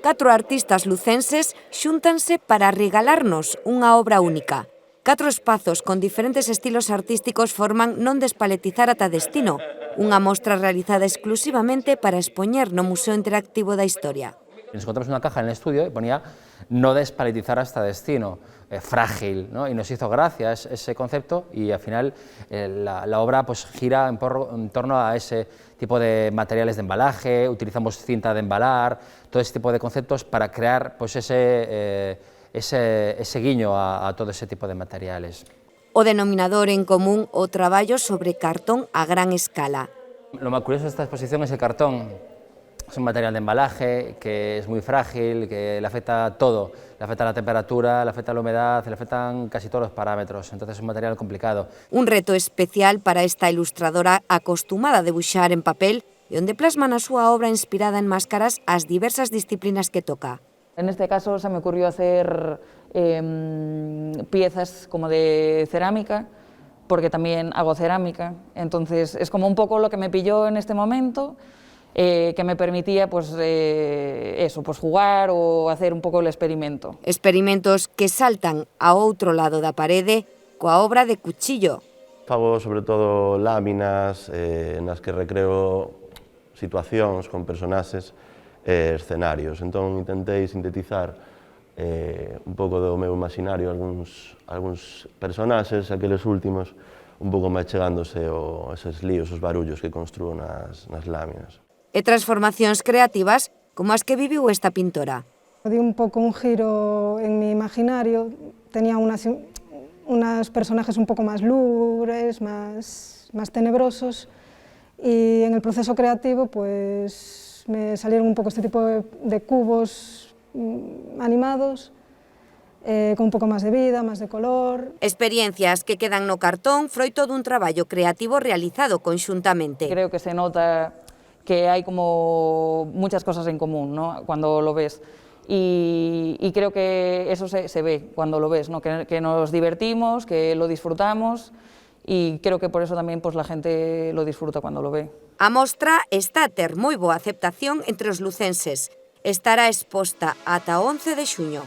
4 artistas lucenses xúntanse para regalarnos unha obra única. 4 espazos con diferentes estilos artísticos forman Non despaletizar ata destino, unha mostra realizada exclusivamente para expoñer no Museo Interactivo da Historia. Nos encontramos una caja en el estudio y ponía no despaletizar hasta destino, frágil, ¿no? Y nos hizo gracia ese concepto y al final la obra pues gira en torno a ese tipo de materiales de embalaje, utilizamos cinta de embalar, todo ese tipo de conceptos para crear pues ese guiño a todo ese tipo de materiales. O denominador en común o traballo sobre cartón a gran escala. Lo más curioso de esta exposición es el cartón. Es un material de embalaje que es muy frágil, que le afecta todo, le afecta la temperatura, le afecta la humedad, le afectan casi todos los parámetros, entonces es un material complicado. Un reto especial para esta ilustradora acostumada a debuxar en papel e onde plasma na súa obra inspirada en máscaras as diversas disciplinas que toca. En este caso se me ocurrió hacer piezas como de cerámica, porque también hago cerámica, entonces es como un poco lo que me pilló en este momento, que me permitía pues, pues jugar o hacer un pouco o experimento. Experimentos que saltan a outro lado da parede coa obra de Cuchillo. Fago sobre todo láminas nas que recreo situacións con personaxes e escenarios, entón intentei sintetizar un pouco do meu imaginario algúns personaxes, aqueles últimos, un pouco máis chegándose a eses líos, os barullos que construo nas láminas. E transformacións creativas como as que viviu esta pintora. Di un pouco un giro en mi imaginario, tenía unos personajes un poco más lúgubres, más tenebrosos, y en el proceso creativo pues me salieron un poco este tipo de cubos animados, con un pouco máis de vida, máis de color. Experiencias que quedan no cartón froito dun traballo creativo realizado conxuntamente. Creo que se nota que hay como muchas cosas en común, ¿no? Cuando lo ves. Y creo que eso se ve cuando lo ves, ¿no? Que nos divertimos, que lo disfrutamos y creo que por eso también pues, la gente lo disfruta cuando lo ve. A mostra está a ter moi boa aceptación entre os lucenses. Estará exposta ata o 11 de xuño.